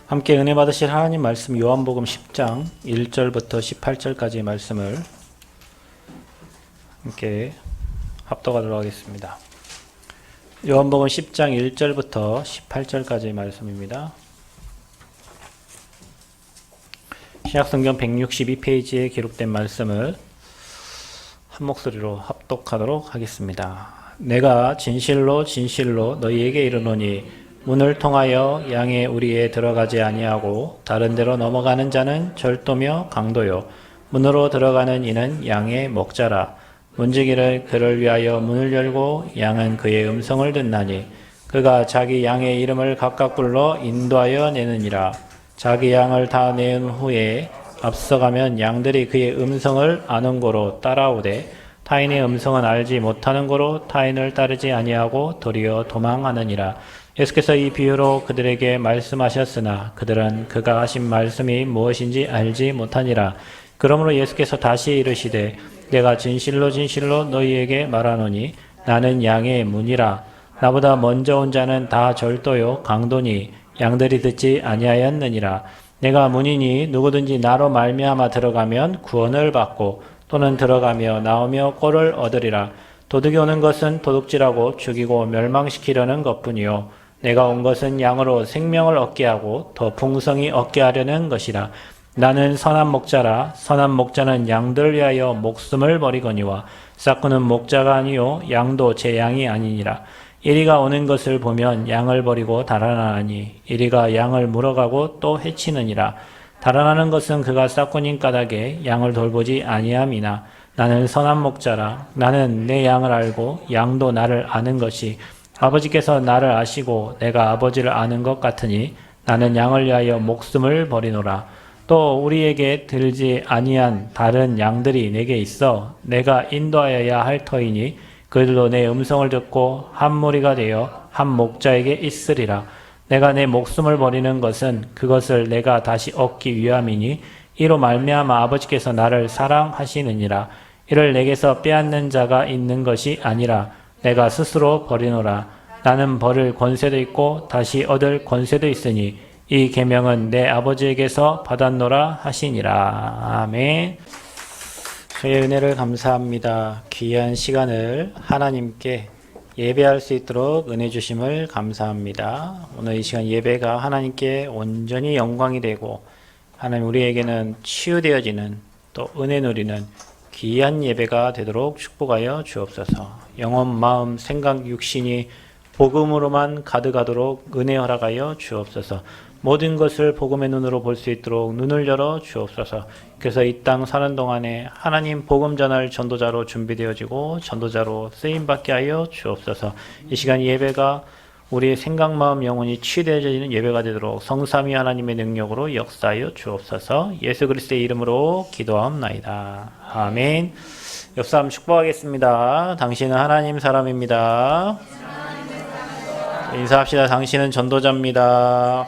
함께 은혜 받으실 하나님 말씀 요한복음 10장 1절부터 18절까지의 말씀을 함께 합독하도록 하겠습니다. 요한복음 10장 1절부터 18절까지의 말씀입니다. 신약성경 162페이지에 기록된 말씀을 한 목소리로 합독하도록 하겠습니다. 내가 진실로 진실로 너희에게 이르노니 문을 통하여 양의 우리에 들어가지 아니하고 다른 데로 넘어가는 자는 절도며 강도요 문으로 들어가는 이는 양의 목자라. 문지기를 그를 위하여 문을 열고 양은 그의 음성을 듣나니 그가 자기 양의 이름을 각각 불러 인도하여 내느니라. 자기 양을 다 내은 후에 앞서가면 양들이 그의 음성을 아는 고로 따라오되 타인의 음성은 알지 못하는 고로 타인을 따르지 아니하고 도리어 도망하느니라. 예수께서 이 비유로 그들에게 말씀하셨으나 그들은 그가 하신 말씀이 무엇인지 알지 못하니라. 그러므로 예수께서 다시 이르시되 내가 진실로 진실로 너희에게 말하노니 나는 양의 문이라. 나보다 먼저 온 자는 다 절도요 강도니 양들이 듣지 아니하였느니라. 내가 문이니 누구든지 나로 말미암아 들어가면 구원을 받고 또는 들어가며 나오며 꼴을 얻으리라. 도둑이 오는 것은 도둑질하고 죽이고 멸망시키려는 것뿐이요 내가 온 것은 양으로 생명을 얻게 하고 더 풍성히 얻게 하려는 것이라. 나는 선한 목자라. 선한 목자는 양들을 위하여 목숨을 버리거니와 싹구는 목자가 아니요 양도 제 양이 아니니라. 이리가 오는 것을 보면 양을 버리고 달아나니 이리가 양을 물어가고 또 해치느니라. 달아나는 것은 그가 싹군인 까닭에 양을 돌보지 아니함이나 나는 선한 목자라. 나는 내 양을 알고 양도 나를 아는 것이 아버지께서 나를 아시고 내가 아버지를 아는 것 같으니 나는 양을 위하여 목숨을 버리노라. 또 우리에게 들지 아니한 다른 양들이 내게 있어 내가 인도하여야 할 터이니 그들도 내 음성을 듣고 한 무리가 되어 한 목자에게 있으리라. 내가 내 목숨을 버리는 것은 그것을 내가 다시 얻기 위함이니 이로 말미암아 아버지께서 나를 사랑하시느니라. 이를 내게서 빼앗는 자가 있는 것이 아니라 내가 스스로 버리노라. 나는 버릴 권세도 있고 다시 얻을 권세도 있으니 이 계명은 내 아버지에게서 받았노라 하시니라. 아멘. 주의 은혜를 감사합니다. 귀한 시간을 하나님께 예배할 수 있도록 은혜 주심을 감사합니다. 오늘 이 시간 예배가 하나님께 온전히 영광이 되고 하나님 우리에게는 치유되어지는 또 은혜 누리는 귀한 예배가 되도록 축복하여 주옵소서. 영혼, 마음, 생각, 육신이 복음으로만 가득하도록 은혜 허락하여 주옵소서. 모든 것을 복음의 눈으로 볼 수 있도록 눈을 열어 주옵소서. 그래서 이 땅 사는 동안에 하나님 복음 전할 전도자로 준비되어지고 전도자로 쓰임받게 하여 주옵소서. 이 시간 예배가 우리의 생각, 마음, 영혼이 치유되어지는 예배가 되도록 성삼위 하나님의 능력으로 역사하여 주옵소서. 예수 그리스도의 이름으로 기도하옵나이다. 아멘. 역사함 축복하겠습니다. 당신은 하나님 사람입니다. 인사합시다. 당신은 전도자입니다.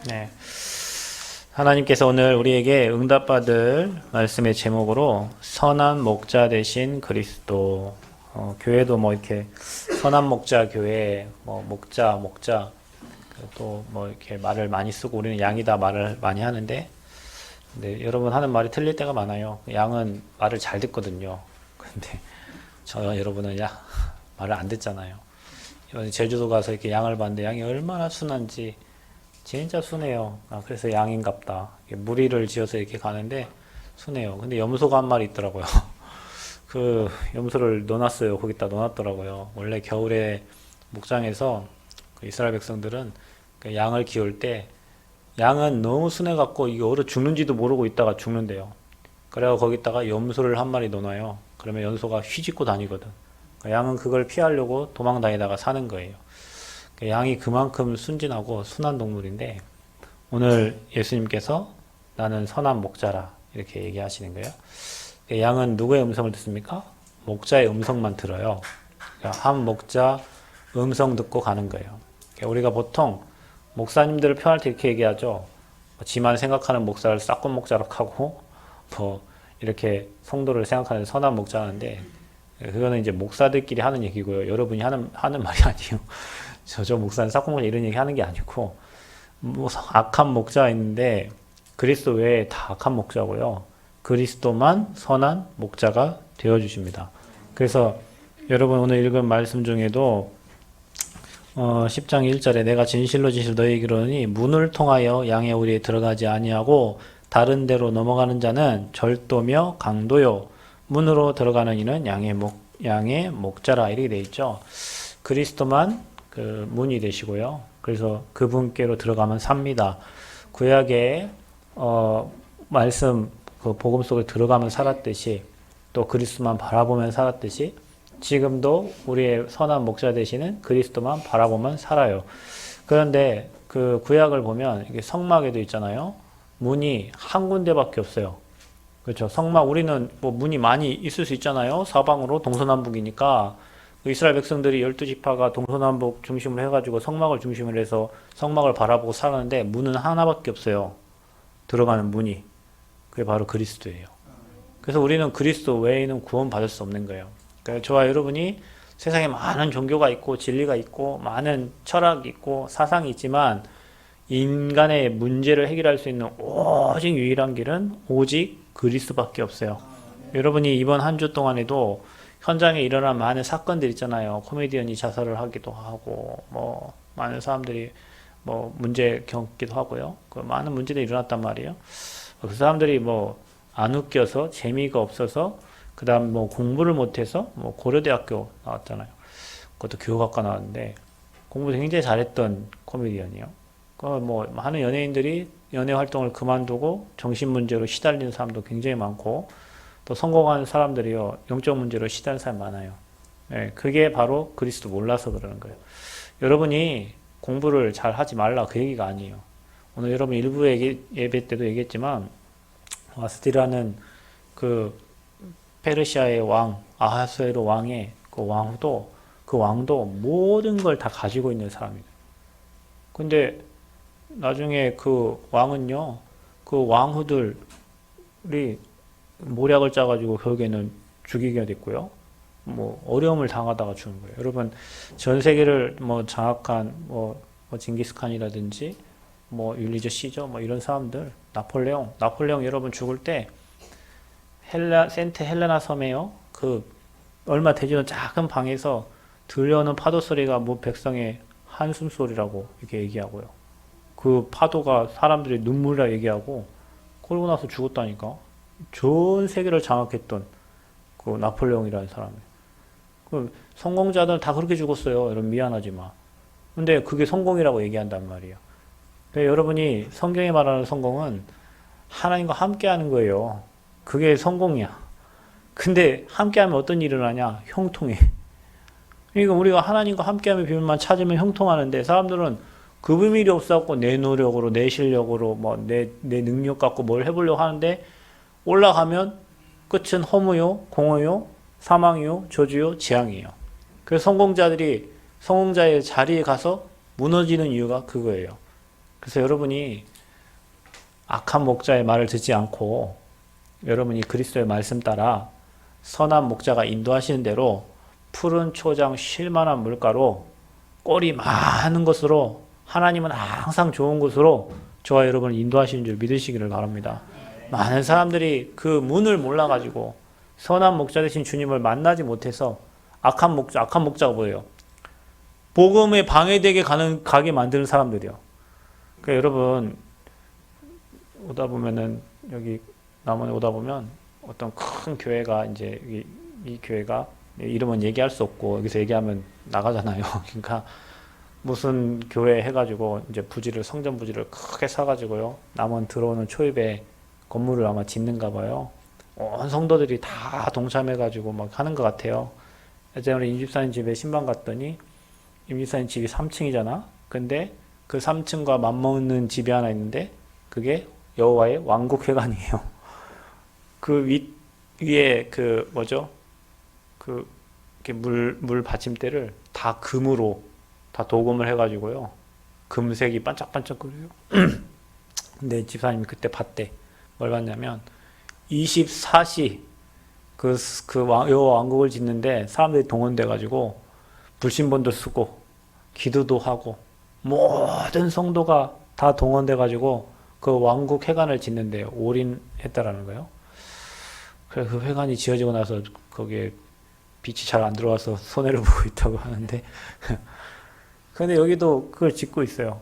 네. 하나님께서 오늘 우리에게 응답받을 말씀의 제목으로 선한 목자 되신 그리스도. 교회도 뭐 이렇게 선한 목자 교회, 뭐 목자 또 뭐 이렇게 말을 많이 쓰고 우리는 양이다 말을 많이 하는데, 근데 여러분 하는 말이 틀릴 때가 많아요. 양은 말을 잘 듣거든요. 근데 여러분은 말을 안 듣잖아요. 제주도 가서 이렇게 양을 봤는데 양이 얼마나 순한지 진짜 순해요. 그래서 양인갑다. 무리를 지어서 이렇게 가는데 순해요. 근데 염소가 한 마리 있더라고요. 그 염소를 넣어놨어요. 거기다 넣어놨더라고요. 원래 겨울에 목장에서 그 이스라엘 백성들은 그 양을 키울 때 양은 너무 순해갖고 이게 얼어 죽는지도 모르고 있다가 죽는데요. 그래서 거기다가 염소를 한 마리 넣어놔요. 그러면 염소가 휘짓고 다니거든. 양은 그걸 피하려고 도망 다니다가 사는 거예요. 양이 그만큼 순진하고 순한 동물인데 오늘 예수님께서 나는 선한 목자라 이렇게 얘기하시는 거예요. 양은 누구의 음성을 듣습니까? 목자의 음성만 들어요. 한 목자 음성 듣고 가는 거예요. 우리가 보통 목사님들을 표현할 때 이렇게 얘기하죠. 지만 생각하는 목사를 싹군 목자라고 하고 뭐 이렇게 성도를 생각하는 선한 목자인데 그거는 이제 목사들끼리 하는 얘기고요. 여러분이 하는 말이 아니에요. 저 목사는 싹군 목자 이런 얘기 하는 게 아니고 뭐 악한 목자가 있는데 그리스도 외에 다 악한 목자고요. 그리스도만 선한 목자가 되어 주십니다. 그래서 여러분 오늘 읽은 말씀 중에도 10장 1절에 내가 진실로 진실로 너희에게 이르노니 문을 통하여 양의 우리에 들어가지 아니하고 다른 데로 넘어가는 자는 절도며 강도요 문으로 들어가는 이는 양의 목자라 이렇게 돼 있죠. 그리스도만 그 문이 되시고요. 그래서 그분께로 들어가면 삽니다. 구약의 말씀 그 복음 속에 들어가면 살았듯이 또 그리스도만 바라보면 살았듯이 지금도 우리의 선한 목자 되시는 그리스도만 바라보면 살아요. 그런데 그 구약을 보면 이게 성막에도 있잖아요. 문이 한 군데밖에 없어요. 그렇죠. 성막 우리는 뭐 문이 많이 있을 수 있잖아요. 사방으로 동서남북이니까 이스라엘 백성들이 12지파가 동서남북 중심으로 해가지고 성막을 중심으로 해서 성막을 바라보고 살았는데 문은 하나밖에 없어요. 들어가는 문이. 그게 바로 그리스도예요. 그래서 우리는 그리스도 외에는 구원받을 수 없는 거예요. 그러니까 저와 여러분이 세상에 많은 종교가 있고 진리가 있고 많은 철학이 있고 사상이 있지만 인간의 문제를 해결할 수 있는 오직 유일한 길은 오직 그리스도밖에 없어요. 여러분이 이번 한 주 동안에도 현장에 일어난 많은 사건들 있잖아요. 코미디언이 자살을 하기도 하고 뭐 많은 사람들이 뭐 문제 겪기도 하고요. 그 많은 문제들이 일어났단 말이에요. 그 사람들이 뭐 안 웃겨서 재미가 없어서 그다음 뭐 공부를 못해서 뭐 고려대학교 나왔잖아요. 그것도 교육학과 나왔는데 공부도 굉장히 잘했던 코미디언이요. 그 뭐 많은 연예인들이 연예 활동을 그만두고 정신 문제로 시달리는 사람도 굉장히 많고 또 성공한 사람들이요 영적 문제로 시달리는 사람이 많아요. 예, 그게 바로 그리스도 몰라서 그러는 거예요. 여러분이 공부를 잘 하지 말라 그 얘기가 아니에요. 오늘 여러분 일부 예배 때도 얘기했지만 와스디라는 그 페르시아의 왕 아하수에로 왕의 그 왕도 모든 걸 다 가지고 있는 사람이에요. 근데 나중에 그 왕은요 그 왕후들이 모략을 짜가지고 결국에는 죽이게 됐고요. 뭐 어려움을 당하다가 죽은 거예요. 여러분 전 세계를 뭐 장악한 뭐 징기스칸이라든지 뭐 율리저 시저 뭐 이런 사람들 나폴레옹 여러분 죽을 때 센트 헬레나 섬에요. 그 얼마 되지 않은 작은 방에서 들려오는 파도 소리가 뭐 백성의 한숨 소리라고 이렇게 얘기하고요. 그 파도가 사람들이 눈물이라 얘기하고 그러고 나서 죽었다니까. 전 세계를 장악했던 그 나폴레옹이라는 사람이. 그 성공자들은 다 그렇게 죽었어요. 여러분 미안하지만. 근데 그게 성공이라고 얘기한단 말이에요. 그러니까 여러분이 성경에 말하는 성공은 하나님과 함께하는 거예요. 그게 성공이야. 근데 함께하면 어떤 일이 일어나냐? 형통해. 그러니까 우리가 하나님과 함께하는 비밀만 찾으면 형통하는데 사람들은 그 비밀이 없어갖고 내 노력으로 내 실력으로 뭐 내 능력 갖고 뭘 해보려고 하는데 올라가면 끝은 허무요, 공허요, 사망이요, 저주요, 재앙이에요. 그래서 성공자들이 성공자의 자리에 가서 무너지는 이유가 그거예요. 그래서 여러분이 악한 목자의 말을 듣지 않고 여러분이 그리스도의 말씀 따라 선한 목자가 인도하시는 대로 푸른 초장 쉴만한 물가로 꼴이 많은 곳으로 하나님은 항상 좋은 곳으로 저와 여러분을 인도하시는 줄 믿으시기를 바랍니다. 많은 사람들이 그 문을 몰라가지고 선한 목자 되신 주님을 만나지 못해서 악한 목자가 뭐예요? 복음에 방해되게 가게 만드는 사람들이요. 그러니까 여러분 오다 보면은 여기 남원에 오다 보면 어떤 큰 교회가 이제 이 교회가 이름은 얘기할 수 없고 여기서 얘기하면 나가잖아요. 그러니까 무슨 교회 해가지고 이제 성전 부지를 크게 사가지고요. 남원 들어오는 초입에 건물을 아마 짓는가 봐요. 온 성도들이 다 동참해가지고 막 하는 것 같아요. 예전에 임집사님 집에 신방 갔더니 임집사님 집이 3층이잖아. 근데 그 3층과 맞먹는 집이 하나 있는데 그게 여호와의 왕국회관이에요. 그 위에 그 뭐죠? 그 이렇게 물 받침대를 다 금으로 다 도금을 해가지고요. 금색이 반짝반짝거려요. 근데 집사님이 그때 봤대. 뭘 봤냐면 24시 여호와 왕국을 짓는데 사람들이 동원돼가지고 불신본도 쓰고 기도도 하고 모든 성도가 다 동원돼가지고 그 왕국 회관을 짓는데 올인했다라는 거예요. 그래서 그 회관이 지어지고 나서 거기에 빛이 잘 안 들어와서 손해를 보고 있다고 하는데 근데 여기도 그걸 짓고 있어요.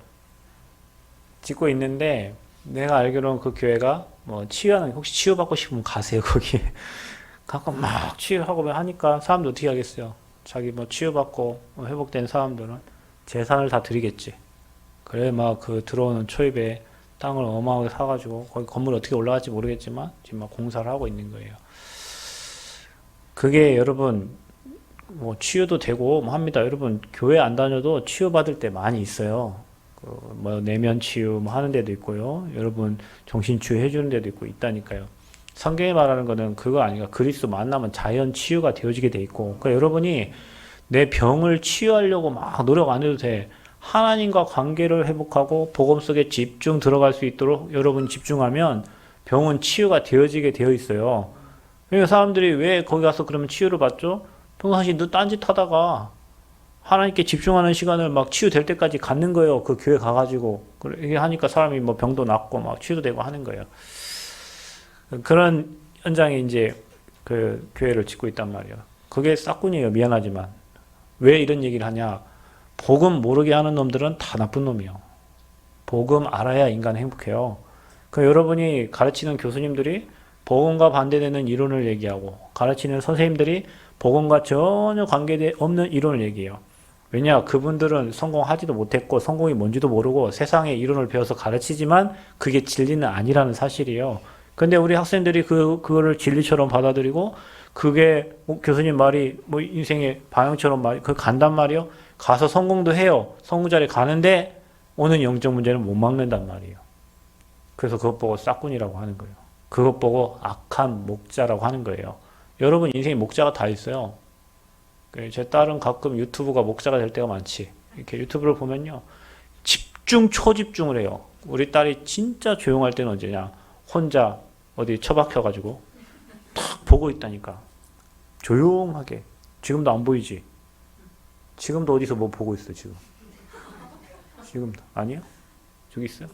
짓고 있는데 내가 알기로는 그 교회가 뭐 치유하는 혹시 치유받고 싶으면 가세요 거기 가끔 막 치유하고 하니까 사람들 어떻게 하겠어요. 자기 뭐 치유받고 회복된 사람들은 재산을 다 드리겠지. 그래 막 그 들어오는 초입에 땅을 어마어마하게 사가지고 거기 건물 어떻게 올라갈지 모르겠지만 지금 막 공사를 하고 있는 거예요. 그게 여러분 뭐 치유도 되고 뭐 합니다. 여러분 교회 안 다녀도 치유받을 때 많이 있어요. 그 뭐 내면 치유 뭐 하는 데도 있고요. 여러분 정신 치유 해주는 데도 있고 있다니까요. 성경이 말하는 거는 그거 아니가 그리스도 만나면 자연 치유가 되어지게 돼 있고 그러니까 여러분이 내 병을 치유하려고 막 노력 안 해도 돼. 하나님과 관계를 회복하고 복음 속에 집중 들어갈 수 있도록 여러분 집중하면 병은 치유가 되어지게 되어 있어요. 그러니까 사람들이 왜 거기 가서 그러면 치유를 받죠? 평상시 너 딴짓 하다가 하나님께 집중하는 시간을 막 치유될 때까지 갖는 거예요. 그 교회 가가지고. 이게 하니까 사람이 뭐 병도 낫고 막 치유도 되고 하는 거예요. 그런 현장에 이제 그 교회를 짓고 있단 말이에요. 그게 싹군이에요. 미안하지만. 왜 이런 얘기를 하냐. 복음 모르게 하는 놈들은 다 나쁜 놈이요. 복음 알아야 인간 행복해요. 그 여러분이 가르치는 교수님들이 복음과 반대되는 이론을 얘기하고 가르치는 선생님들이 복음과 전혀 관계없는 이론을 얘기해요. 왜냐? 그분들은 성공하지도 못했고 성공이 뭔지도 모르고 세상의 이론을 배워서 가르치지만 그게 진리는 아니라는 사실이에요. 근데 우리 학생들이 그거를 진리처럼 받아들이고 그게 교수님 말이 뭐 인생의 방향처럼 그 간단 말이요. 가서 성공도 해요. 성공 자리에 가는데 오는 영적 문제는 못 막는단 말이에요. 그래서 그것 보고 싹군이라고 하는 거예요. 그것 보고 악한 목자라고 하는 거예요. 여러분 인생에 목자가 다 있어요. 제 딸은 가끔 유튜브가 목자가 될 때가 많지. 이렇게 유튜브를 보면요. 집중, 초집중을 해요. 우리 딸이 진짜 조용할 때는 언제냐. 혼자 어디 처박혀가지고 탁 보고 있다니까. 조용하게. 지금도 안 보이지? 지금도 어디서 뭐 보고 있어, 지금? 지금도. 아니요? 저기 있어요?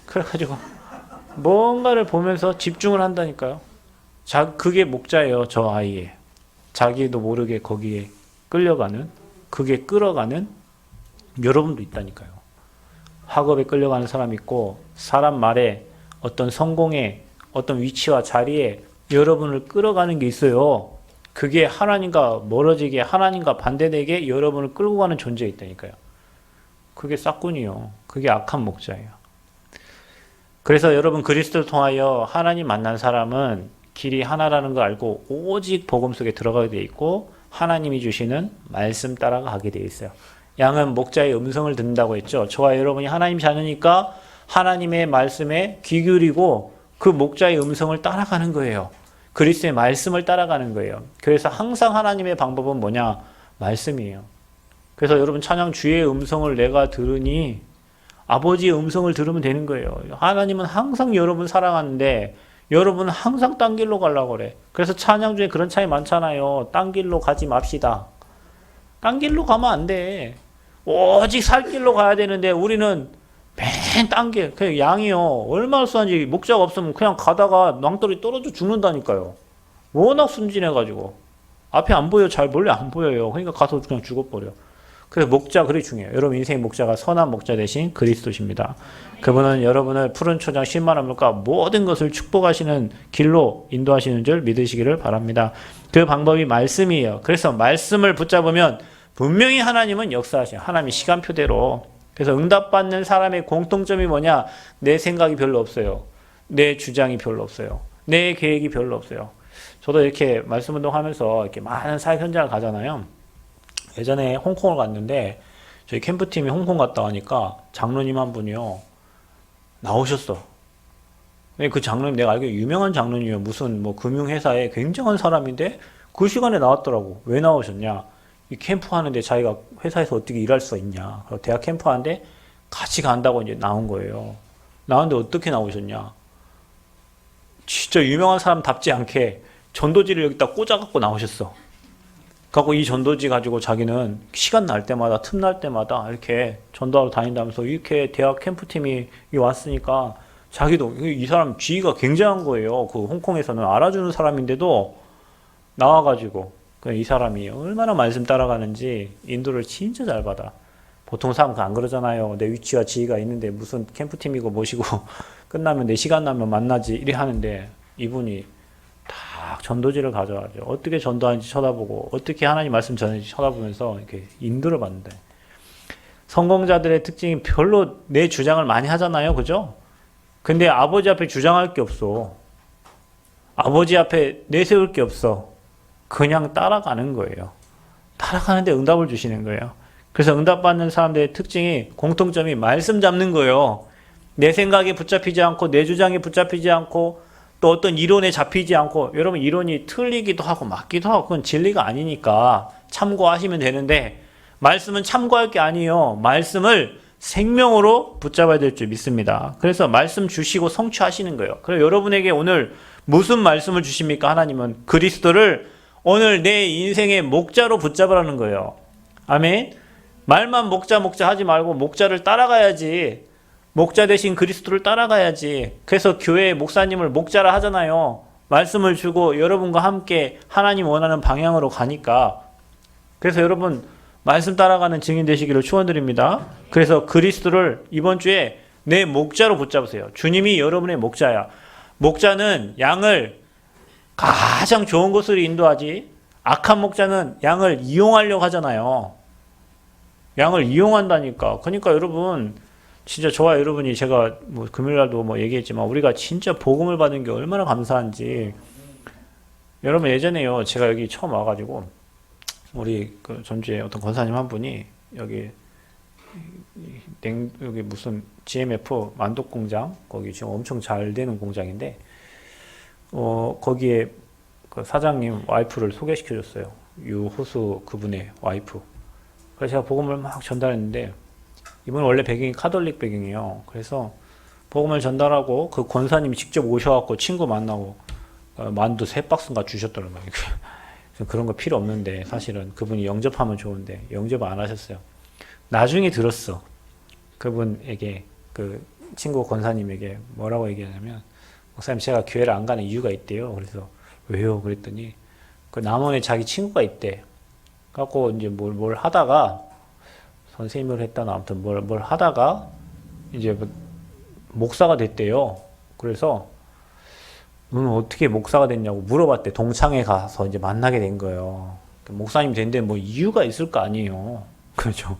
그래가지고 뭔가를 보면서 집중을 한다니까요. 그게 목자예요, 저 아이의. 자기도 모르게 거기에 끌려가는, 그게 끌어가는 여러분도 있다니까요. 학업에 끌려가는 사람 있고, 사람 말에 어떤 성공에, 어떤 위치와 자리에 여러분을 끌어가는 게 있어요. 그게 하나님과 멀어지게, 하나님과 반대되게 여러분을 끌고 가는 존재가 있다니까요. 그게 싹군이요. 그게 악한 목자예요. 그래서 여러분 그리스도를 통하여 하나님 만난 사람은 길이 하나라는 걸 알고 오직 복음 속에 들어가게 돼 있고 하나님이 주시는 말씀 따라가 가게 돼 있어요. 양은 목자의 음성을 듣는다고 했죠. 저와 여러분이 하나님 자녀니까 하나님의 말씀에 귀 기울이고 그 목자의 음성을 따라가는 거예요. 그리스도의 말씀을 따라가는 거예요. 그래서 항상 하나님의 방법은 뭐냐? 말씀이에요. 그래서 여러분 찬양 주의 음성을 내가 들으니 아버지의 음성을 들으면 되는 거예요. 하나님은 항상 여러분 사랑하는데 여러분은 항상 딴 길로 가려고 그래. 그래서 찬양 중에 그런 차이 많잖아요. 딴 길로 가지 맙시다. 딴 길로 가면 안 돼. 오직 살 길로 가야 되는데 우리는 맨 딴 길. 그냥 양이요. 얼마나 순한지 목자가 없으면 그냥 가다가 낭떠러지 떨어져 죽는다니까요. 워낙 순진해가지고. 앞에 안 보여. 잘 멀리 안 보여요. 그러니까 가서 그냥 죽어버려. 그래서 목자 그리 중요해요. 여러분 인생의 목자가 선한 목자 대신 그리스도십니다. 그분은 여러분을 푸른 초장 10만 물가 모든 것을 축복하시는 길로 인도하시는 줄 믿으시기를 바랍니다. 그 방법이 말씀이에요. 그래서 말씀을 붙잡으면 분명히 하나님은 역사하셔요. 하나님이 시간표대로. 그래서 응답받는 사람의 공통점이 뭐냐? 내 생각이 별로 없어요. 내 주장이 별로 없어요. 내 계획이 별로 없어요. 저도 이렇게 말씀운동하면서 이렇게 많은 사역 현장을 가잖아요. 예전에 홍콩을 갔는데 저희 캠프팀이 홍콩 갔다 오니까 장로님 한 분이요 나오셨어. 그 장로님 내가 알기로 유명한 장로님이에요. 무슨 뭐 금융회사에 굉장한 사람인데 그 시간에 나왔더라고. 왜 나오셨냐? 이 캠프 하는데 자기가 회사에서 어떻게 일할 수가 있냐? 대학 캠프 하는데 같이 간다고 이제 나온 거예요. 나왔는데 어떻게 나오셨냐? 진짜 유명한 사람답지 않게 전도지를 여기다 꽂아갖고 나오셨어. 갖고 이 전도지 가지고 자기는 시간 날 때마다 틈날 때마다 이렇게 전도하러 다닌다면서 이렇게 대학 캠프팀이 왔으니까 자기도 이 사람 지위가 굉장한 거예요. 그 홍콩에서는 알아주는 사람인데도 나와가지고 이 사람이 얼마나 말씀 따라가는지 인도를 진짜 잘 받아. 보통 사람 안 그러잖아요. 내 위치와 지위가 있는데 무슨 캠프팀이고 모시고 끝나면 내 시간 나면 만나지 이래 하는데 이분이 딱 전도지를 가져가죠. 어떻게 전도하는지 쳐다보고 어떻게 하나님 말씀 전하는지 쳐다보면서 이렇게 인도를 받는다. 성공자들의 특징이 별로 내 주장을 많이 하잖아요. 그죠? 근데 아버지 앞에 주장할 게 없어. 아버지 앞에 내세울 게 없어. 그냥 따라가는 거예요. 따라가는데 응답을 주시는 거예요. 그래서 응답받는 사람들의 특징이 공통점이 말씀 잡는 거예요. 내 생각에 붙잡히지 않고 내 주장에 붙잡히지 않고 또 어떤 이론에 잡히지 않고 여러분 이론이 틀리기도 하고 맞기도 하고 그건 진리가 아니니까 참고하시면 되는데 말씀은 참고할 게 아니에요. 말씀을 생명으로 붙잡아야 될 줄 믿습니다. 그래서 말씀 주시고 성취하시는 거예요. 그래서 여러분에게 오늘 무슨 말씀을 주십니까? 하나님은 그리스도를 오늘 내 인생의 목자로 붙잡으라는 거예요. 아멘. 말만 목자 하지 말고 목자를 따라가야지. 목자 대신 그리스도를 따라가야지. 그래서 교회 목사님을 목자라 하잖아요. 말씀을 주고 여러분과 함께 하나님 원하는 방향으로 가니까. 그래서 여러분 말씀 따라가는 증인 되시기를 축원드립니다. 그래서 그리스도를 이번 주에 내 목자로 붙잡으세요. 주님이 여러분의 목자야. 목자는 양을 가장 좋은 곳으로 인도하지. 악한 목자는 양을 이용하려고 하잖아요. 양을 이용한다니까. 그러니까 여러분 진짜 저와 여러분이 제가 뭐 금요일날도 뭐 얘기했지만 우리가 진짜 복음을 받은 게 얼마나 감사한지. 여러분 예전에요 제가 여기 처음 와가지고 우리 그 전주에 어떤 권사님 한 분이 여기 무슨 GMF 만독 공장 거기 지금 엄청 잘 되는 공장인데 거기에 그 사장님 와이프를 소개시켜 줬어요. 유호수 그분의 와이프. 그래서 제가 복음을 막 전달했는데 이분은 원래 배경이 카톨릭 배경이에요. 그래서 복음을 전달하고 그 권사님이 직접 오셔갖고 친구 만나고 만두 3박스인가 주셨더라고요. 그런 거 필요 없는데 사실은 그분이 영접하면 좋은데 영접 안 하셨어요. 나중에 들었어. 그분에게 그 친구 권사님에게 뭐라고 얘기하냐면 목사님 제가 교회를 안 가는 이유가 있대요. 그래서 왜요? 그랬더니 그 남원에 자기 친구가 있대. 갖고 이제 뭘 하다가 선생님을 했다나 아무튼 뭘 하다가 이제 목사가 됐대요. 그래서 너는 어떻게 목사가 됐냐고 물어봤대. 동창회 가서 이제 만나게 된 거예요. 목사님 된데 뭐 이유가 있을 거 아니에요. 그렇죠.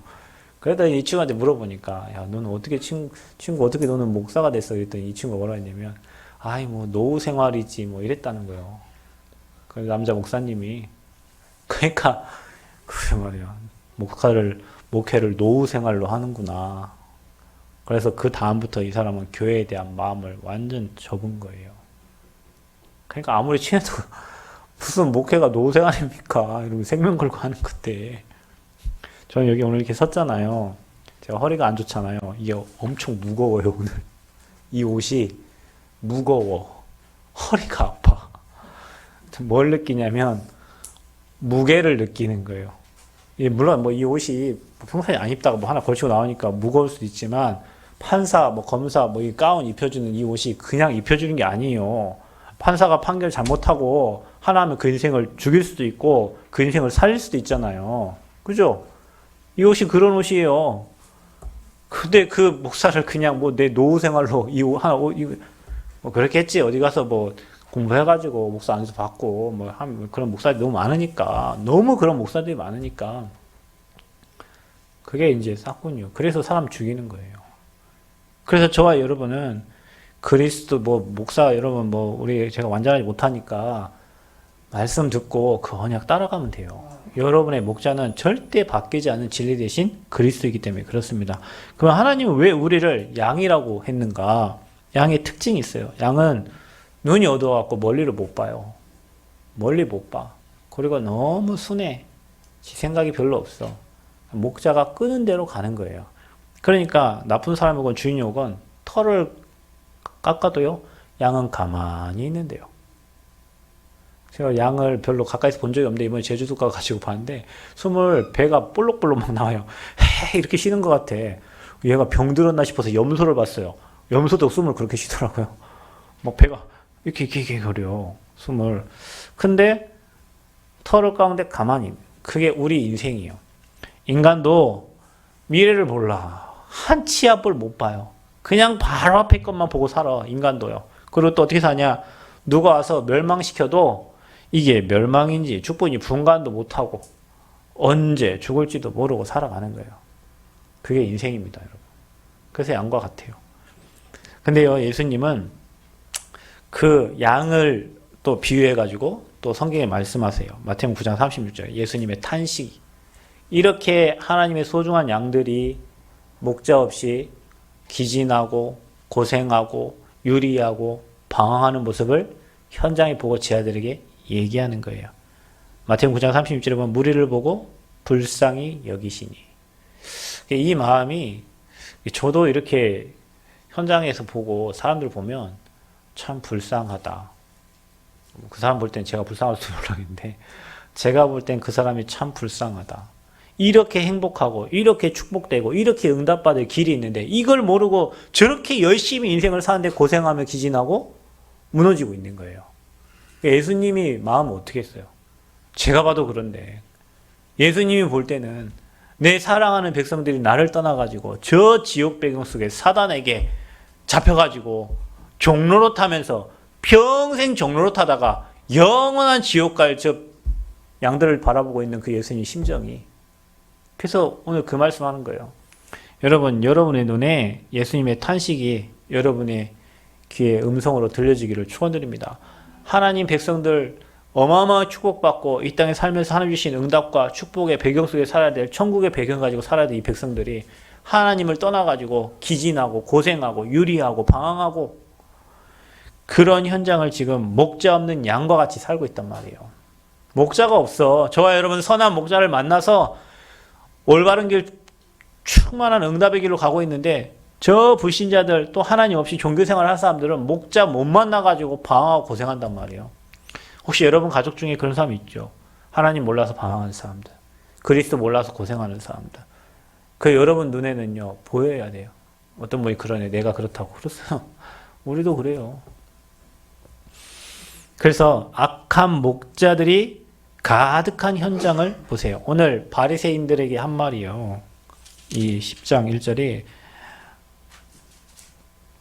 그러다 이 친구한테 물어보니까 야 너는 어떻게 친구 어떻게 너는 목사가 됐어? 그랬더니 이 친구가 뭐라 했냐면 아이 뭐 노후 생활이지 뭐 이랬다는 거예요. 그 남자 목사님이 그러니까 그래 말이야. 목회를 노후 생활로 하는구나. 그래서 그 다음부터 이 사람은 교회에 대한 마음을 완전 접은 거예요. 그러니까 아무리 친해도 무슨 목회가 노후 생활입니까? 이러면 생명 걸고 하는 건데. 저는 여기 오늘 이렇게 섰잖아요. 제가 허리가 안 좋잖아요. 이게 엄청 무거워요, 오늘. 이 옷이 무거워. 허리가 아파. 뭘 느끼냐면 무게를 느끼는 거예요. 물론 뭐 이 옷이 평소에 안 입다가 뭐 하나 걸치고 나오니까 무거울 수도 있지만 판사, 뭐 검사, 뭐 이 가운 입혀주는 이 옷이 그냥 입혀주는 게 아니에요. 판사가 판결 잘못하고 하나 하면 그 인생을 죽일 수도 있고 그 인생을 살릴 수도 있잖아요. 그죠? 이 옷이 그런 옷이에요. 근데 그 목사를 그냥 뭐 내 노후 생활로 이 옷 하나 뭐 그렇게 했지. 어디 가서 뭐 공부해가지고 목사 안수 받고 뭐 하면 그런 목사들이 너무 많으니까 너무 그런 목사들이 많으니까 그게 이제 쌌군요. 그래서 사람 죽이는 거예요. 그래서 저와 여러분은 그리스도 뭐 목사 여러분 뭐 우리 제가 완전하지 못하니까 말씀 듣고 그 언약 따라가면 돼요. 여러분의 목자는 절대 바뀌지 않는 진리 대신 그리스도이기 때문에 그렇습니다. 그럼 하나님은 왜 우리를 양이라고 했는가? 양의 특징이 있어요. 양은 눈이 어두워갖고 멀리를 못 봐요. 멀리 못 봐. 그리고 너무 순해. 지 생각이 별로 없어. 목자가 끄는 대로 가는 거예요. 그러니까 나쁜 사람이건 주인이 오건 털을 깎아도요. 양은 가만히 있는데요. 제가 양을 별로 가까이서 본 적이 없는데 이번에 제주도 가가지고 봤는데 숨을 배가 볼록볼록 막 나와요. 헤 이렇게 쉬는 것 같아. 얘가 병들었나 싶어서 염소를 봤어요. 염소도 숨을 그렇게 쉬더라고요. 막 배가 이렇게 거려 숨을. 근데 털을 깎는데 가만히. 그게 우리 인생이에요. 인간도 미래를 몰라. 한 치 앞을 못 봐요. 그냥 바로 앞에 것만 보고 살아. 인간도요. 그리고 또 어떻게 사냐. 누가 와서 멸망시켜도 이게 멸망인지 축복인지 분간도 못하고 언제 죽을지도 모르고 살아가는 거예요. 그게 인생입니다, 여러분. 그래서 양과 같아요. 근데요, 예수님은 그 양을 또 비유해가지고 또 성경에 말씀하세요. 마태복음 9장 36절 예수님의 탄식. 이렇게 하나님의 소중한 양들이 목자 없이 기진하고 고생하고 유리하고 방황하는 모습을 현장에 보고 제자들에게 얘기하는 거예요. 마태복음 9장 36절에 보면 무리를 보고 불쌍히 여기시니. 이 마음이 저도 이렇게 현장에서 보고 사람들 보면 참 불쌍하다. 그 사람 볼 땐 제가 불쌍할지 모르겠는데 제가 볼 땐 그 사람이 참 불쌍하다. 이렇게 행복하고 이렇게 축복되고 이렇게 응답받을 길이 있는데 이걸 모르고 저렇게 열심히 인생을 사는데 고생하며 기진하고 무너지고 있는 거예요. 예수님이 마음을 어떻게 했어요? 제가 봐도 그런데 예수님이 볼 때는 내 사랑하는 백성들이 나를 떠나가지고 저 지옥 배경 속에 사단에게 잡혀가지고 종로로 타면서 평생 종로로 타다가 영원한 지옥 갈 저 양들을 바라보고 있는 그 예수님의 심정이. 그래서 오늘 그 말씀하는 거예요. 여러분, 여러분의 눈에 예수님의 탄식이 여러분의 귀에 음성으로 들려지기를 축원드립니다. 하나님 백성들 어마어마한 축복받고 이 땅에 살면서 하나님 주신 응답과 축복의 배경 속에 살아야 될 천국의 배경 가지고 살아야 될 이 백성들이 하나님을 떠나가지고 기진하고 고생하고 유리하고 방황하고 그런 현장을 지금 목자 없는 양과 같이 살고 있단 말이에요. 목자가 없어. 저와 여러분 선한 목자를 만나서 올바른 길 충만한 응답의 길로 가고 있는데 저 불신자들 또 하나님 없이 종교생활을 하는 사람들은 목자 못 만나가지고 방황하고 고생한단 말이에요. 혹시 여러분 가족 중에 그런 사람이 있죠? 하나님 몰라서 방황하는 사람들, 그리스도 몰라서 고생하는 사람들. 그 여러분 눈에는요 보여야 돼요. 어떤 분이 그러네, 내가 그렇다고. 그렇어요. 우리도 그래요. 그래서 악한 목자들이 가득한 현장을 보세요. 오늘 바리새인들에게 한 말이요. 이 10장 1절이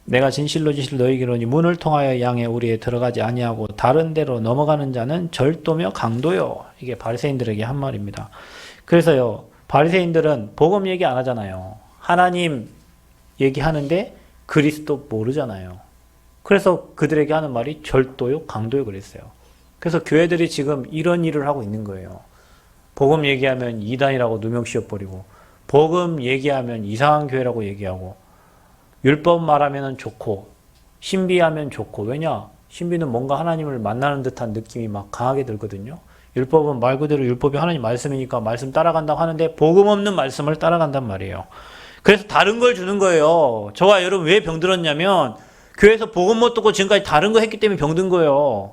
내가 진실로 너희에게 이르노니 문을 통하여 양의 우리에 들어가지 아니하고 다른 데로 넘어가는 자는 절도며 강도요. 이게 바리새인들에게 한 말입니다. 그래서요. 바리새인들은 복음 얘기 안 하잖아요. 하나님 얘기하는데 그리스도 모르잖아요. 그래서 그들에게 하는 말이 절도요, 강도요 그랬어요. 그래서 교회들이 지금 이런 일을 하고 있는 거예요. 복음 얘기하면 이단이라고 누명 씌워버리고 복음 얘기하면 이상한 교회라고 얘기하고 율법 말하면 좋고 신비하면 좋고. 왜냐? 신비는 뭔가 하나님을 만나는 듯한 느낌이 막 강하게 들거든요. 율법은 말 그대로 율법이 하나님 말씀이니까 말씀 따라간다고 하는데 복음 없는 말씀을 따라간단 말이에요. 그래서 다른 걸 주는 거예요. 저와 여러분 왜 병들었냐면 교회에서 복음 못 듣고 지금까지 다른 거 했기 때문에 병든 거예요.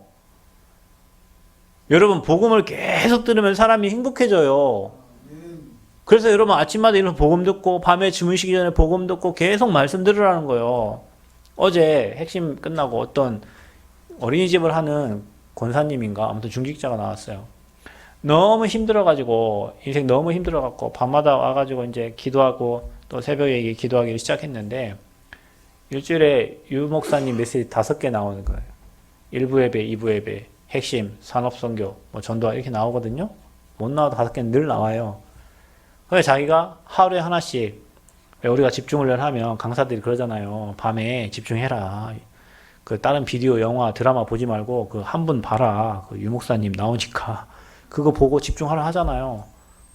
여러분 복음을 계속 들으면 사람이 행복해져요. 그래서 여러분 아침마다 일어나서 복음 듣고 밤에 주무시기 전에 복음 듣고 계속 말씀 들으라는 거예요. 어제 핵심 끝나고 어떤 어린이집을 하는 권사님인가 아무튼 중직자가 나왔어요. 너무 힘들어가지고 인생 너무 힘들어갖고 밤마다 와가지고 이제 기도하고 또 새벽에 기도하기를 시작했는데 일주일에 유 목사님 메시지 5개 나오는 거예요. 1부 예배, 2부 예배, 핵심, 산업선교, 뭐 전도와 이렇게 나오거든요. 못 나와도 5개는 늘 나와요. 그래서 자기가 하루에 하나씩, 우리가 집중훈련 하면 강사들이 그러잖아요. 밤에 집중해라. 그 다른 비디오, 영화, 드라마 보지 말고 그 한 분 봐라. 그 유 목사님 나오니까 그거 보고 집중하라 하잖아요.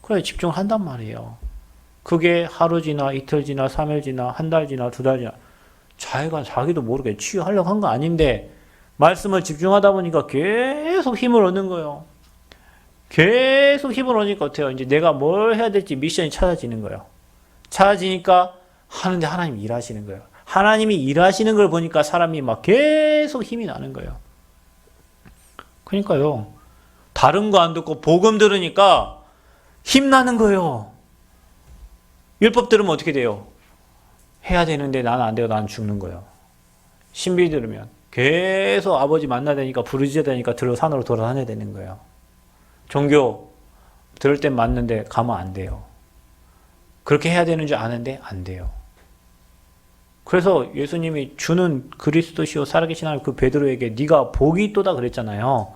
그래 집중을 한단 말이에요. 그게 하루 지나 이틀 지나 3일 지나 한 달 지나 2달 지나 자기가 자기도 모르게 치유하려고 한 거 아닌데 말씀을 집중하다 보니까 계속 힘을 얻는 거예요. 계속 힘을 얻으니까 어때요? 이제 내가 뭘 해야 될지 미션이 찾아지는 거예요. 찾아지니까 하는데 하나님이 일하시는 거예요. 하나님이 일하시는 걸 보니까 사람이 막 계속 힘이 나는 거예요. 그러니까요. 다른 거 안 듣고 복음 들으니까 힘나는 거예요. 율법 들으면 어떻게 돼요? 해야 되는데 나는 안 돼요. 나는 죽는 거예요. 신비 들으면 계속 아버지 만나야 되니까 부르짖어야 되니까 산으로 돌아다녀야 되는 거예요. 종교 들을 땐 맞는데 가면 안 돼요. 그렇게 해야 되는 줄 아는데 안 돼요. 그래서 예수님이 주는 그리스도시요 살아계신 하나님 그 베드로에게 네가 복이 있도다 그랬잖아요.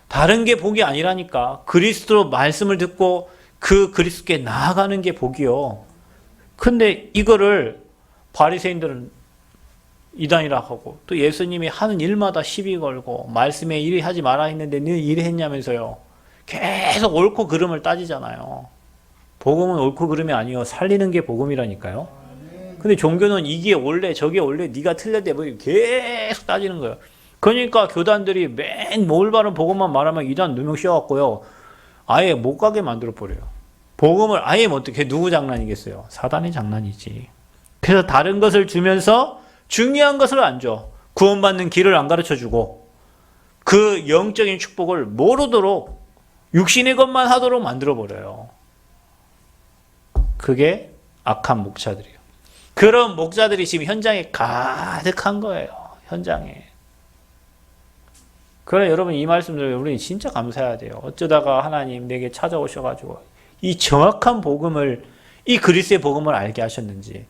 다른 게 복이 아니라니까. 그리스도 말씀을 듣고 그 그리스도께 나아가는 게 복이요. 근데 이거를 바리새인들은 이단이라 하고 또 예수님이 하는 일마다 시비 걸고 말씀에 이리 하지 마라 했는데 너 이리 했냐면서요. 계속 옳고 그름을 따지잖아요. 복음은 옳고 그름이 아니요 살리는 게 복음이라니까요. 근데 종교는 이게 원래 저게 원래 네가 틀렸대 뭐 계속 따지는 거예요. 그러니까 교단들이 맨 올바른 복음만 말하면 이단 누명 씌워갖고요 아예 못 가게 만들어 버려요. 복음을 아예 못 듣게. 누구 장난이겠어요? 사단의 장난이지. 그래서 다른 것을 주면서 중요한 것을 안 줘. 구원받는 길을 안 가르쳐주고 그 영적인 축복을 모르도록 육신의 것만 하도록 만들어버려요. 그게 악한 목자들이에요. 그런 목자들이 지금 현장에 가득한 거예요. 현장에. 그래 여러분 이 말씀들 우리 진짜 감사해야 돼요. 어쩌다가 하나님 내게 찾아오셔가지고 이 정확한 복음을 이 그리스도의 복음을 알게 하셨는지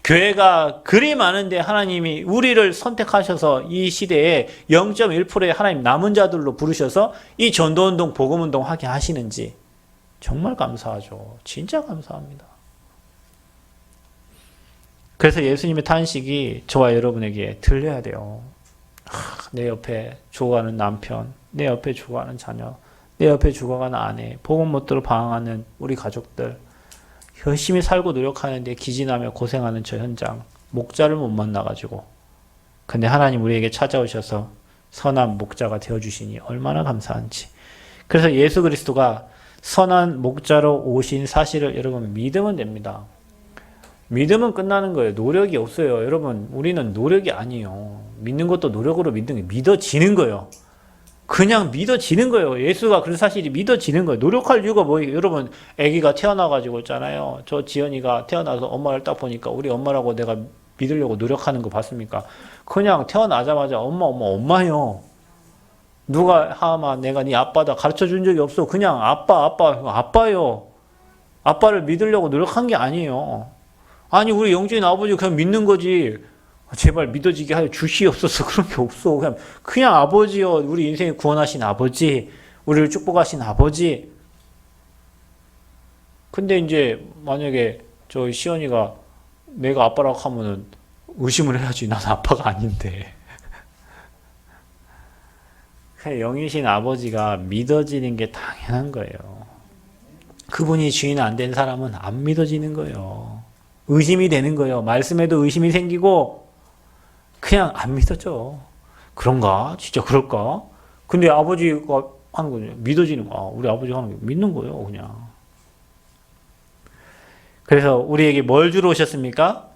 교회가 그리 많은데 하나님이 우리를 선택하셔서 이 시대에 0.1%의 하나님 남은 자들로 부르셔서 이 전도운동 복음운동 하게 하시는지 정말 감사하죠. 진짜 감사합니다. 그래서 예수님의 탄식이 저와 여러분에게 들려야 돼요. 내 옆에 죽어가는 남편, 내 옆에 죽어가는 자녀, 내 옆에 죽어가는 아내, 복음 못 들어 방황하는 우리 가족들, 열심히 살고 노력하는데 기진하며 고생하는 저 현장, 목자를 못 만나가지고 근데 하나님 우리에게 찾아오셔서 선한 목자가 되어주시니 얼마나 감사한지. 그래서 예수 그리스도가 선한 목자로 오신 사실을 여러분 믿으면 됩니다. 믿으면 끝나는 거예요. 노력이 없어요. 여러분 우리는 노력이 아니에요. 믿는 것도 노력으로 믿는 게 믿어지는 거예요. 그냥 믿어지는 거예요. 예수가 그 사실이 믿어지는 거예요. 노력할 이유가 뭐예요? 여러분 아기가 태어나가지고 있잖아요. 저 지연이가 태어나서 엄마를 딱 보니까 우리 엄마라고 내가 믿으려고 노력하는 거 봤습니까? 그냥 태어나자마자 엄마요. 누가 하마 내가 네 아빠다 가르쳐 준 적이 없어. 그냥 아빠요. 아빠를 믿으려고 노력한 게 아니에요. 아니 우리 영적인 아버지 그냥 믿는 거지. 제발 믿어지게 하여 주시옵소서. 그런 게 없어. 그냥 아버지요. 우리 인생을 구원하신 아버지. 우리를 축복하신 아버지. 근데 이제 만약에 저 시연이가 내가 아빠라고 하면은 의심을 해야지. 난 아빠가 아닌데. 영이신 아버지가 믿어지는 게 당연한 거예요. 그분이 주인 안 된 사람은 안 믿어지는 거예요. 의심이 되는 거예요. 말씀에도 의심이 생기고 그냥 안 믿어져. 그런가? 진짜 그럴까? 근데 아버지가 하는 거죠. 믿어지는 거. 우리 아버지가 하는 거 믿는 거예요. 그냥. 그래서 우리에게 뭘 주러 오셨습니까?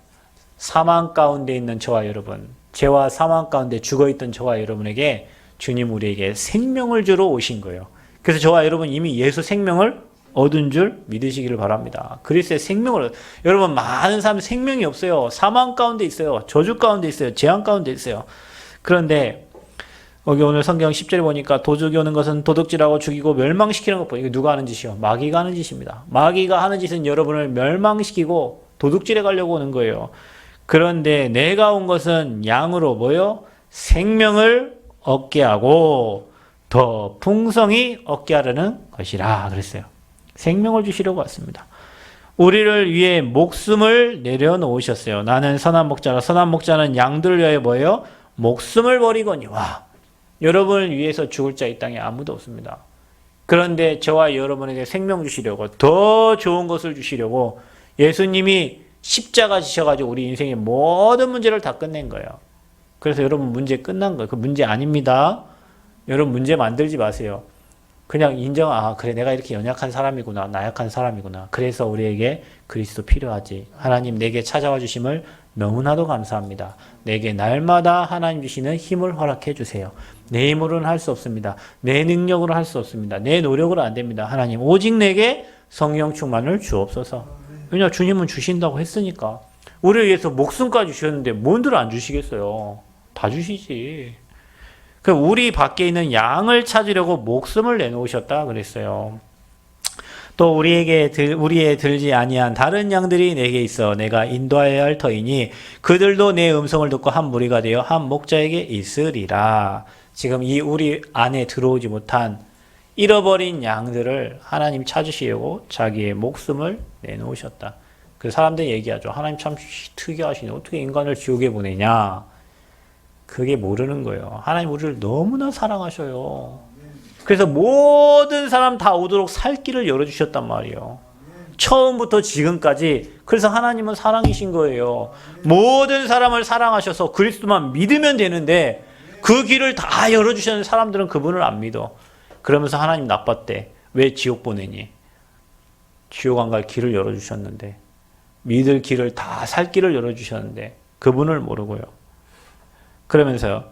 사망 가운데 있는 저와 여러분, 죄와 사망 가운데 죽어있던 저와 여러분에게 주님 우리에게 생명을 주러 오신 거예요. 그래서 저와 여러분 이미 예수 생명을 얻은 줄 믿으시기를 바랍니다. 그리스도의 생명을, 여러분 많은 사람 생명이 없어요. 사망 가운데 있어요. 저주 가운데 있어요. 재앙 가운데 있어요. 그런데 여기 오늘 성경 10절에 보니까 도둑이 오는 것은 도둑질하고 죽이고 멸망시키는 것 보니까 누가 하는 짓이요? 마귀가 하는 짓입니다. 마귀가 하는 짓은 여러분을 멸망시키고 도둑질해 가려고 오는 거예요. 그런데 내가 온 것은 양으로 뭐요? 생명을 얻게 하고 더 풍성히 얻게 하려는 것이라 그랬어요. 생명을 주시려고 왔습니다. 우리를 위해 목숨을 내려놓으셨어요. 나는 선한 목자라. 선한 목자는 양들을 위하여 뭐예요? 목숨을 버리거니와. 여러분을 위해서 죽을 자 이 땅에 아무도 없습니다. 그런데 저와 여러분에게 생명 주시려고, 더 좋은 것을 주시려고 예수님이 십자가 지셔가지고 우리 인생의 모든 문제를 다 끝낸 거예요. 그래서 여러분 문제 끝난 거예요. 그 문제 아닙니다. 여러분 문제 만들지 마세요. 그냥 그래, 내가 이렇게 연약한 사람이구나, 나약한 사람이구나. 그래서 우리에게 그리스도 필요하지. 하나님 내게 찾아와 주심을 너무나도 감사합니다. 내게 날마다 하나님 주시는 힘을 허락해 주세요. 내 힘으로는 할 수 없습니다. 내 능력으로 할 수 없습니다. 내 노력으로 안 됩니다. 하나님 오직 내게 성령 충만을 주옵소서. 왜냐, 주님은 주신다고 했으니까. 우리를 위해서 목숨까지 주셨는데 뭔들 안 주시겠어요. 다 주시지. 우리 밖에 있는 양을 찾으려고 목숨을 내놓으셨다 그랬어요. 또 우리의 들지 아니한 다른 양들이 내게 있어 내가 인도하여야 할 터이니 그들도 내 음성을 듣고 한 무리가 되어 한 목자에게 있으리라. 지금 이 우리 안에 들어오지 못한 잃어버린 양들을 하나님 찾으시려고 자기의 목숨을 내놓으셨다. 그 사람들이 얘기하죠. 하나님 참 특이하시네. 어떻게 인간을 지옥에 보내냐. 그게 모르는 거예요. 하나님 우리를 너무나 사랑하셔요. 그래서 모든 사람 다 오도록 살 길을 열어주셨단 말이에요. 처음부터 지금까지. 그래서 하나님은 사랑이신 거예요. 모든 사람을 사랑하셔서 그리스도만 믿으면 되는데 그 길을 다 열어주셨는 사람들은 그분을 안 믿어. 그러면서 하나님 나빴대. 왜 지옥 보내니? 지옥 안 갈 길을 열어주셨는데, 믿을 길을 다 살 길을 열어주셨는데 그분을 모르고요. 그러면서요,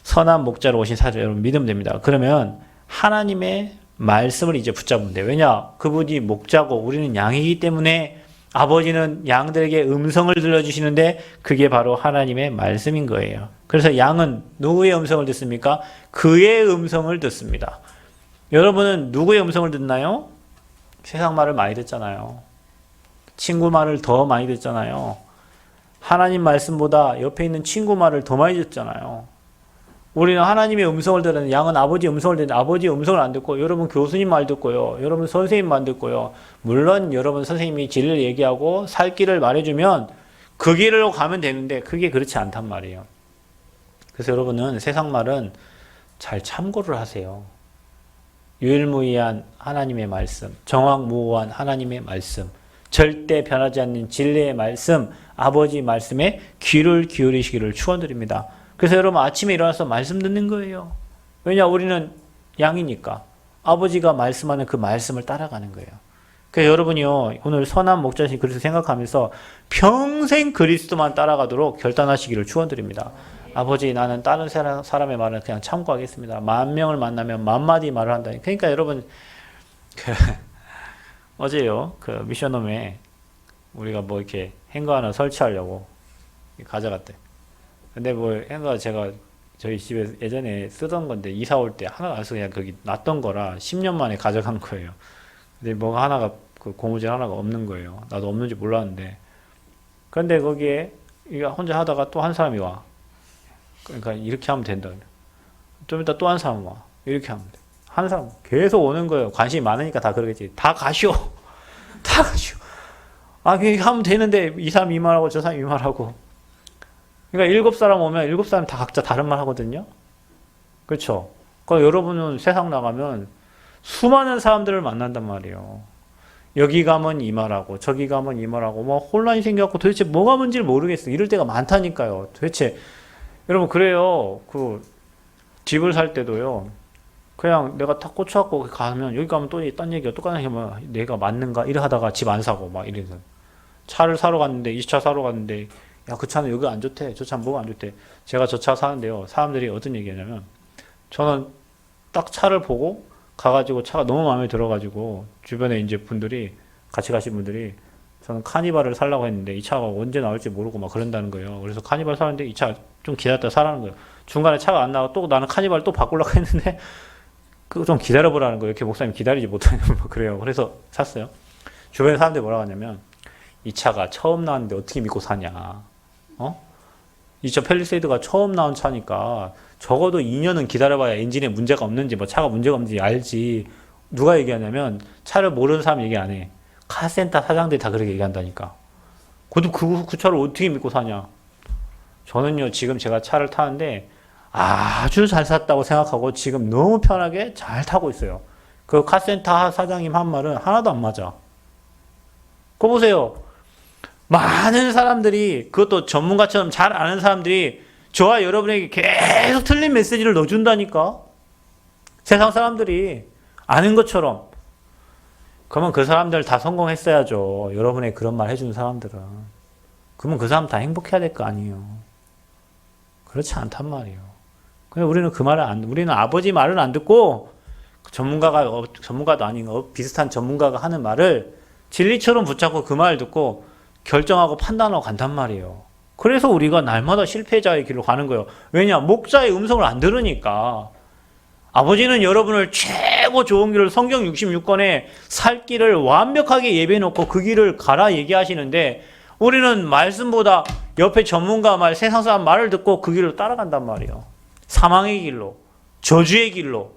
선한 목자로 오신 사자 여러분 믿으면 됩니다. 그러면 하나님의 말씀을 이제 붙잡으면 돼요. 왜냐? 그분이 목자고 우리는 양이기 때문에 아버지는 양들에게 음성을 들려주시는데 그게 바로 하나님의 말씀인 거예요. 그래서 양은 누구의 음성을 듣습니까? 그의 음성을 듣습니다. 여러분은 누구의 음성을 듣나요? 세상 말을 많이 듣잖아요. 친구 말을 더 많이 듣잖아요. 하나님 말씀보다 옆에 있는 친구 말을 더 많이 듣잖아요. 우리는 하나님의 음성을 들으는, 양은 아버지의 음성을 듣는데 아버지의 음성을 안 듣고, 여러분 교수님 말 듣고요, 여러분 선생님 말 듣고요. 물론 여러분 선생님이 진리를 얘기하고 살 길을 말해주면 그 길로 가면 되는데 그게 그렇지 않단 말이에요. 그래서 여러분은 세상 말은 잘 참고를 하세요. 유일무이한 하나님의 말씀, 정확무오한 하나님의 말씀, 절대 변하지 않는 진리의 말씀, 아버지 말씀에 귀를 기울이시기를 축원드립니다. 그래서 여러분 아침에 일어나서 말씀 듣는 거예요. 왜냐, 우리는 양이니까 아버지가 말씀하는 그 말씀을 따라가는 거예요. 그래서 여러분이요, 오늘 선한 목자신 그리스도 생각하면서 평생 그리스도만 따라가도록 결단하시기를 축원드립니다. 아버지, 나는 다른 사람의 말은 그냥 참고하겠습니다. 10,000명을 만나면 10,000마디 말을 한다. 그러니까 여러분, 어제요, 그 미션홈에 우리가 뭐 이렇게 행거 하나 설치하려고 가져갔대. 근데 뭐 행거가 제가 저희 집에 예전에 쓰던 건데 이사 올 때 하나가 안 써서 그냥 거기 놨던 거라 10년 만에 가져간 거예요. 근데 뭐가 하나가, 그 고무줄 하나가 없는 거예요. 나도 없는지 몰랐는데. 그런데 거기에 이거 혼자 하다가 또 한 사람이 와. 그러니까 이렇게 하면 된다. 좀 이따 또 한 사람 와. 이렇게 하면 돼. 한 사람 계속 오는 거예요. 관심이 많으니까 다 그러겠지. 다 가시오. 다 가시오. 아, 그렇게 하면 되는데 이 사람 이 말하고 저 사람 이 말하고. 그러니까 7사람 오면 7사람 다 각자 다른 말 하거든요. 그렇죠? 그러니까 여러분은 세상 나가면 수많은 사람들을 만난단 말이에요. 여기 가면 이 말하고 저기 가면 이 말하고 뭐 혼란이 생겨갖고 도대체 뭐가 뭔지를 모르겠어. 이럴 때가 많다니까요. 도대체 여러분, 그래요. 그 집을 살 때도요, 그냥 내가 탁 꽂혀갖고 가면 여기 가면 또 딴 얘기가 똑같은 얘기면 내가 맞는가 이래 하다가 집 안 사고 막 이래서, 차를 사러 갔는데 20차 사러 갔는데 야, 그 차는 여기 안 좋대, 저 차는 뭐가 안 좋대. 제가 저 차 사는데요, 사람들이 어떤 얘기하냐면, 저는 딱 차를 보고 가가지고 차가 너무 마음에 들어가지고 주변에 이제 분들이, 같이 가신 분들이, 저는 카니발을 살라고 했는데 이 차가 언제 나올지 모르고 막 그런다는 거예요. 그래서 카니발 사는데 이 차 좀 기다렸다 사라는 거예요. 중간에 차가 안 나와 또 나는 카니발 또 바꾸려고 했는데 그거 좀 기다려보라는 거예요. 이렇게 목사님 기다리지 못하냐고 그래요. 그래서 샀어요. 주변에 사람들이 뭐라고 하냐면, 이 차가 처음 나왔는데 어떻게 믿고 사냐. 이 차 팰리세이드가 처음 나온 차니까 적어도 2년은 기다려봐야 엔진에 문제가 없는지 뭐 차가 문제가 없는지 알지. 누가 얘기하냐면, 차를 모르는 사람 얘기 안 해. 카센터 사장들이 다 그렇게 얘기한다니까. 그래도 그 차를 어떻게 믿고 사냐. 저는요, 지금 제가 차를 타는데 아주 잘 샀다고 생각하고 지금 너무 편하게 잘 타고 있어요. 그 카센터 사장님 한 말은 하나도 안 맞아. 그거 보세요. 많은 사람들이, 그것도 전문가처럼 잘 아는 사람들이 저와 여러분에게 계속 틀린 메시지를 넣어준다니까. 세상 사람들이 아는 것처럼. 그러면 그 사람들 다 성공했어야죠. 여러분의 그런 말 해준 사람들은. 그러면 그 사람 다 행복해야 될 거 아니에요. 그렇지 않단 말이에요. 근데 우리는 우리는 아버지 말을 안 듣고 전문가도 아닌 비슷한 전문가가 하는 말을 진리처럼 붙잡고 그 말을 듣고 결정하고 판단하고 간단 말이에요. 그래서 우리가 날마다 실패자의 길로 가는 거예요. 왜냐? 목자의 음성을 안 들으니까. 아버지는 여러분을 최고 좋은 길을 성경 66권에 살 길을 완벽하게 예배해 놓고 그 길을 가라 얘기하시는데 우리는 말씀보다 옆에 전문가 말, 세상 사람 말을 듣고 그 길로 따라간단 말이에요. 사망의 길로, 저주의 길로.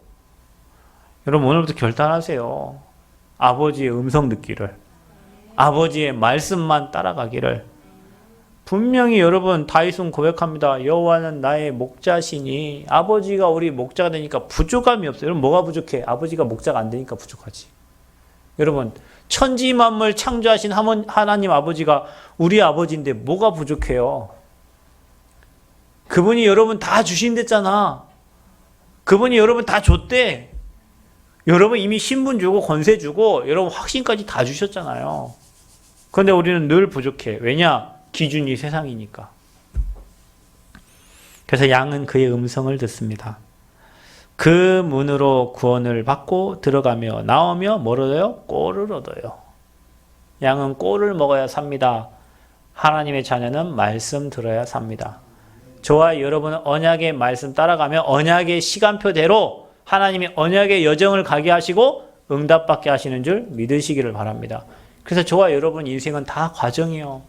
여러분 오늘부터 결단하세요. 아버지의 음성 듣기를, 아버지의 말씀만 따라가기를. 분명히 여러분 다윗은 고백합니다. 여호와는 나의 목자시니. 아버지가 우리 목자가 되니까 부족함이 없어요. 여러분 뭐가 부족해? 아버지가 목자가 안 되니까 부족하지. 여러분 천지 만물 창조하신 하나님 아버지가 우리 아버지인데 뭐가 부족해요? 그분이 여러분 다 주신댔잖아. 그분이 여러분 다 줬대. 여러분 이미 신분 주고 권세 주고 여러분 확신까지 다 주셨잖아요. 그런데 우리는 늘 부족해. 왜냐? 기준이 세상이니까. 그래서 양은 그의 음성을 듣습니다. 그 문으로 구원을 받고 들어가며 나오며 뭘 얻어요? 꼴을 얻어요. 양은 꼴을 먹어야 삽니다. 하나님의 자녀는 말씀 들어야 삽니다. 저와 여러분은 언약의 말씀 따라가며 언약의 시간표대로 하나님이 언약의 여정을 가게 하시고 응답받게 하시는 줄 믿으시기를 바랍니다. 그래서 저와 여러분 인생은 다 과정이에요.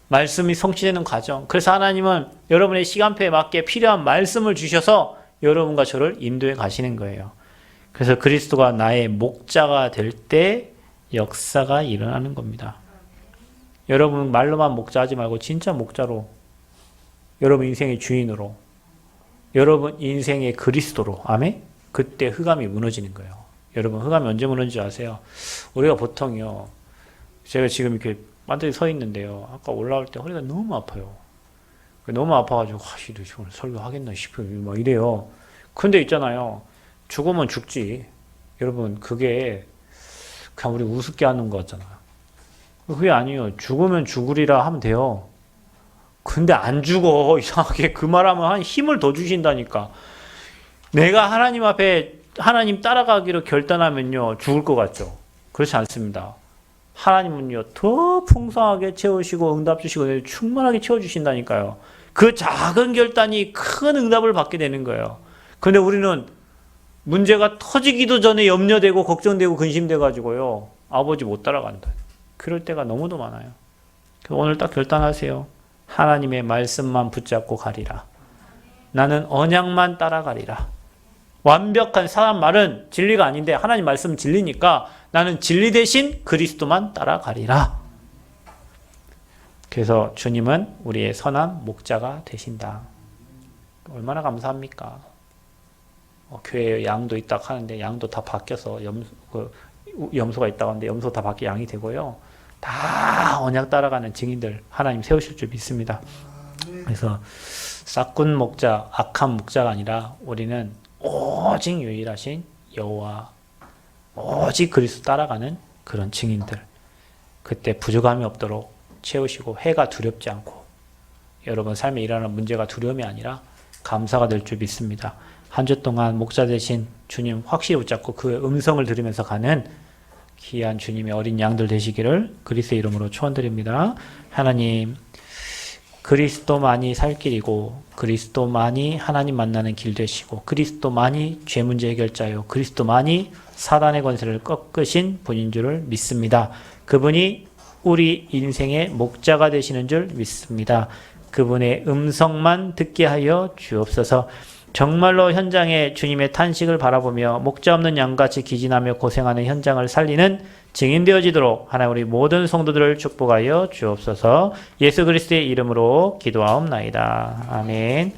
말씀이 성취되는 과정. 그래서 하나님은 여러분의 시간표에 맞게 필요한 말씀을 주셔서 여러분과 저를 인도해 가시는 거예요. 그래서 그리스도가 나의 목자가 될 때 역사가 일어나는 겁니다. 여러분 말로만 목자하지 말고 진짜 목자로, 여러분 인생의 주인으로, 여러분 인생의 그리스도로. 아멘? 그때 흑암이 무너지는 거예요. 여러분 흑암이 언제 무너지는지 아세요? 우리가 보통요. 제가 지금 이렇게 반드시 서 있는데요. 아까 올라올 때 허리가 너무 아파요. 너무 아파가지고 이도 오늘 설교하겠나 싶어요. 막 이래요. 근데 있잖아요. 죽으면 죽지. 여러분 그게 그냥 우리 우습게 하는 거 같잖아요. 그게 아니에요. 죽으면 죽으리라 하면 돼요. 근데 안 죽어. 이상하게 그 말하면 한 힘을 더 주신다니까. 내가 하나님 앞에 하나님 따라가기로 결단하면요. 죽을 것 같죠? 그렇지 않습니다. 하나님은요, 더 풍성하게 채우시고 응답 주시고 충만하게 채워주신다니까요. 그 작은 결단이 큰 응답을 받게 되는 거예요. 그런데 우리는 문제가 터지기도 전에 염려되고 걱정되고 근심돼가지고요. 아버지 못 따라간다. 그럴 때가 너무도 많아요. 오늘 딱 결단하세요. 하나님의 말씀만 붙잡고 가리라. 나는 언약만 따라가리라. 완벽한 사람 말은 진리가 아닌데 하나님 말씀은 진리니까 나는 진리 대신 그리스도만 따라가리라. 그래서 주님은 우리의 선한 목자가 되신다. 얼마나 감사합니까? 교회에 양도 있다 하는데 양도 다 바뀌어서 염소가 있다고 하는데 염소 다 바뀌어 양이 되고요. 다 언약 따라가는 증인들 하나님 세우실 줄 믿습니다. 그래서 싹군 목자, 악한 목자가 아니라 우리는 오직 유일하신 여호와, 오직 그리스도 따라가는 그런 증인들. 그때 부족함이 없도록 채우시고 해가 두렵지 않고 여러분 삶에 일어나는 문제가 두려움이 아니라 감사가 될 줄 믿습니다. 한 주 동안 목자 되신 주님 확실히 붙잡고 그 음성을 들으면서 가는 귀한 주님의 어린 양들 되시기를 그리스도의 이름으로 축원드립니다. 하나님, 그리스도만이 살 길이고 그리스도만이 하나님 만나는 길 되시고 그리스도만이 죄 문제 해결자요 그리스도만이 사단의 권세를 꺾으신 분인 줄을 믿습니다. 그분이 우리 인생의 목자가 되시는 줄 믿습니다. 그분의 음성만 듣게 하여 주옵소서. 정말로 현장에 주님의 탄식을 바라보며 목자 없는 양같이 기진하며 고생하는 현장을 살리는 증인되어지도록 하나님 우리 모든 성도들을 축복하여 주옵소서. 예수 그리스도의 이름으로 기도하옵나이다. 아멘.